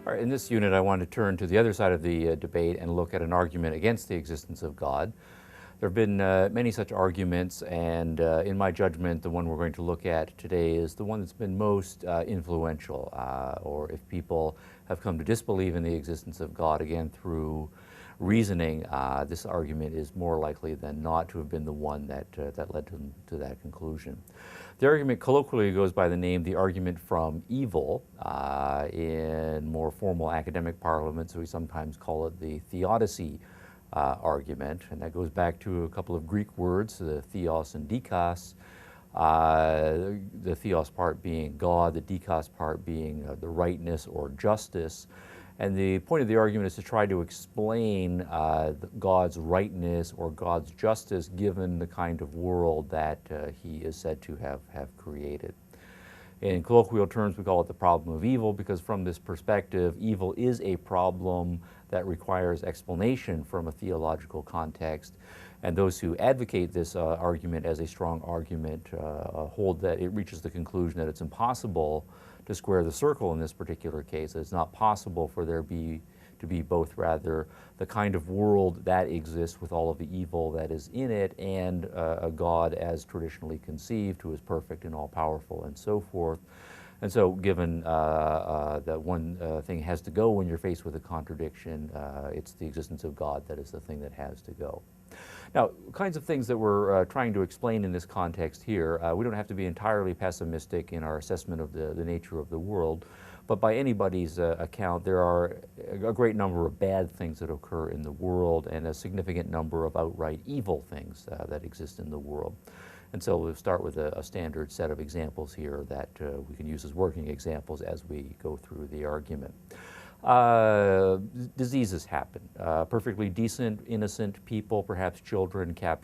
All right, in this unit, I want to turn to the other side of the debate and look at an argument against the existence of God. There have been many such arguments, and in my judgment, the one we're going to look at today is the one that's been most influential, or if people have come to disbelieve in the existence of God, again, through reasoning, this argument is more likely than not to have been the one that, that led to that conclusion. The argument colloquially goes by the name the argument from evil. In more formal academic parlance, we sometimes call it the theodicy argument, and that goes back to a couple of Greek words, the theos and dikos. The theos part being God, the dikos part being the rightness or justice. And the point of the argument is to try to explain God's rightness or God's justice given the kind of world that he is said to have created. In colloquial terms, we call it the problem of evil, because from this perspective, evil is a problem that requires explanation from a theological context. And those who advocate this argument as a strong argument hold that it reaches the conclusion that it's impossible to square the circle in this particular case. It's not possible for there to be both, rather, the kind of world that exists with all of the evil that is in it, and a God as traditionally conceived, who is perfect and all-powerful and so forth. And so given that one thing has to go when you're faced with a contradiction, it's the existence of God that is the thing that has to go. Now, kinds of things that we're trying to explain in this context here, we don't have to be entirely pessimistic in our assessment of the nature of the world, but by anybody's account, there are a great number of bad things that occur in the world and a significant number of outright evil things that exist in the world. And so we'll start with a standard set of examples here that we can use as working examples as we go through the argument. Diseases happen. Perfectly decent, innocent people, perhaps children, catch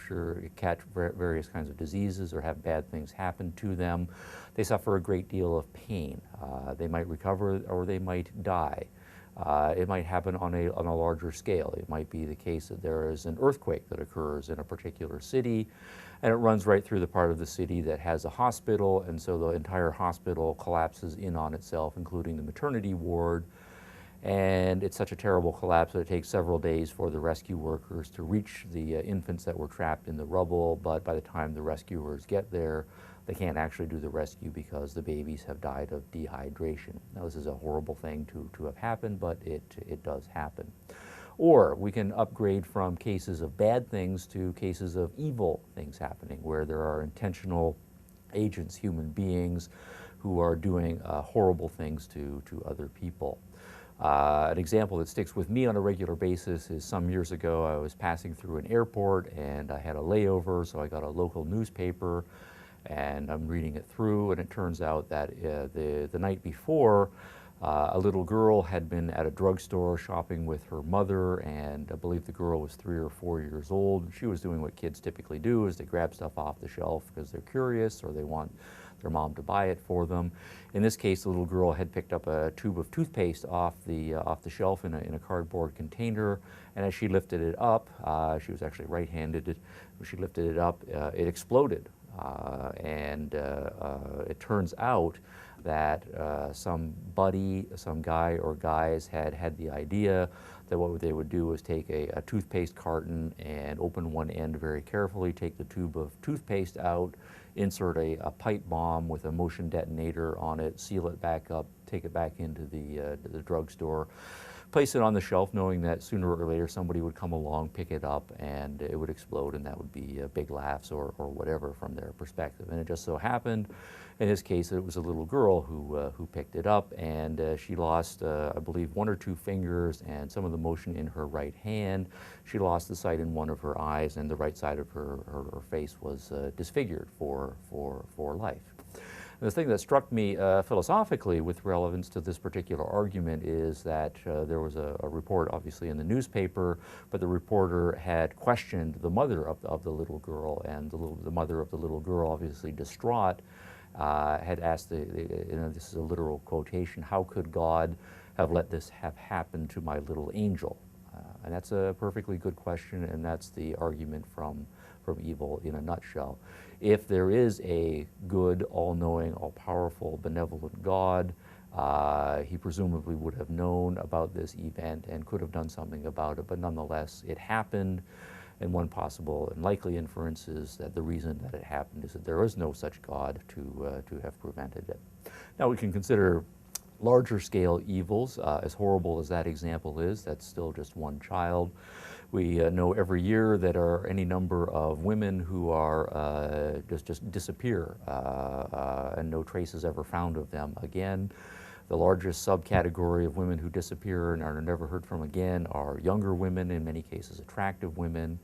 various kinds of diseases or have bad things happen to them. They suffer a great deal of pain. They might recover or they might die. It might happen on a larger scale. It might be the case that there is an earthquake that occurs in a particular city, and it runs right through the part of the city that has a hospital, and so the entire hospital collapses in on itself, including the maternity ward. And it's such a terrible collapse that it takes several days for the rescue workers to reach the infants that were trapped in the rubble, but by the time the rescuers get there, they can't actually do the rescue because the babies have died of dehydration. Now, this is a horrible thing to have happened, but it does happen. Or we can upgrade from cases of bad things to cases of evil things happening, where there are intentional agents, human beings, who are doing horrible things to other people. An example that sticks with me on a regular basis is some years ago I was passing through an airport and I had a layover, so I got a local newspaper and I'm reading it through, and it turns out that the night before, a little girl had been at a drugstore shopping with her mother, and I believe the girl was 3 or 4 years old. She was doing what kids typically do, is they grab stuff off the shelf because they're curious or they want their mom to buy it for them. In this case, the little girl had picked up a tube of toothpaste off the shelf in a cardboard container, and as she lifted it up, she was actually right-handed. When she lifted it up, it exploded. It turns out that some guy or guys had the idea that what they would do is take a toothpaste carton and open one end very carefully, take the tube of toothpaste out, insert a pipe bomb with a motion detonator on it, seal it back up, take it back into the drugstore, place it on the shelf knowing that sooner or later somebody would come along, pick it up, and it would explode, and that would be big laughs or whatever from their perspective. And it just so happened, in this case, it was a little girl who picked it up, and she lost, I believe, 1 or 2 fingers and some of the motion in her right hand. She lost the sight in one of her eyes, and the right side of her face was disfigured for life. The thing that struck me philosophically with relevance to this particular argument is that there was a report, obviously, in the newspaper, but the reporter had questioned the mother of the little girl, and the mother of the little girl, obviously distraught, had asked, this is a literal quotation, "How could God have let this have happened to my little angel?" And that's a perfectly good question, and that's the argument from evil in a nutshell. If there is a good, all-knowing, all-powerful, benevolent God, He presumably would have known about this event and could have done something about it, but nonetheless, it happened. And one possible and likely inference is that the reason that it happened is that there is no such God to have prevented it. Now we can consider larger scale evils, as horrible as that example is. That's still just one child. We know every year that are any number of women who are just disappear and no trace is ever found of them again. The largest subcategory of women who disappear and are never heard from again are younger women, in many cases attractive women.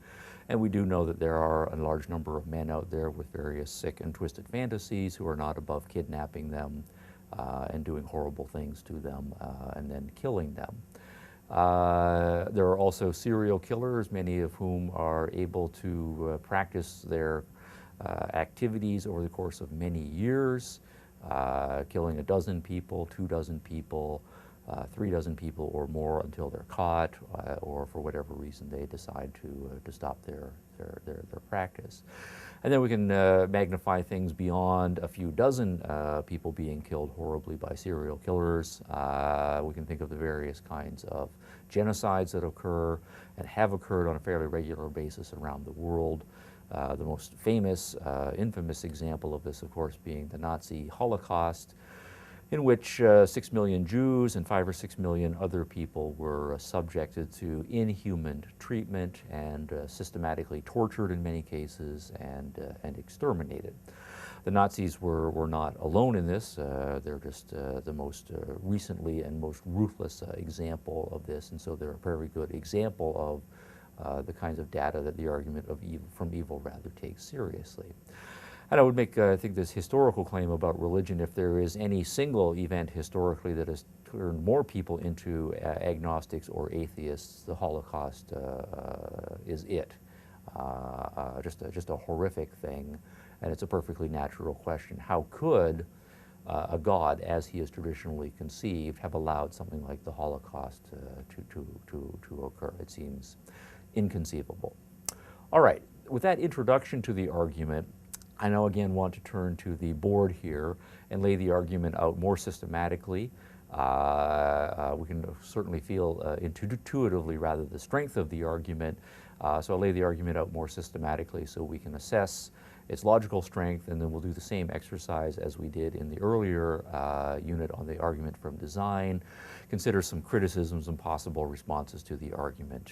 And we do know that there are a large number of men out there with various sick and twisted fantasies who are not above kidnapping them and doing horrible things to them and then killing them. There are also serial killers, many of whom are able to practice their activities over the course of many years, killing 12 people, 24 people, 36 people or more until they're caught, or for whatever reason they decide to stop their practice. And then we can magnify things beyond a few dozen people being killed horribly by serial killers. We can think of the various kinds of genocides that occur and have occurred on a fairly regular basis around the world. The most famous, infamous example of this, of course, being the Nazi Holocaust, in which 6 million Jews and 5 or 6 million other people were subjected to inhuman treatment and systematically tortured in many cases and exterminated. The Nazis were not alone in this. They're just the most recently and most ruthless example of this, and so they're a very good example of the kinds of data that the argument of evil, from evil rather takes seriously. And I would make, I think, this historical claim about religion: if there is any single event historically that has turned more people into agnostics or atheists, the Holocaust is it. Just a horrific thing, and it's a perfectly natural question. How could a God, as he is traditionally conceived, have allowed something like the Holocaust to occur? It seems inconceivable. All right, with that introduction to the argument, I now again want to turn to the board here and lay the argument out more systematically. We can certainly feel intuitively, rather, the strength of the argument. So I'll lay the argument out more systematically so we can assess its logical strength, and then we'll do the same exercise as we did in the earlier unit on the argument from design, consider some criticisms and possible responses to the argument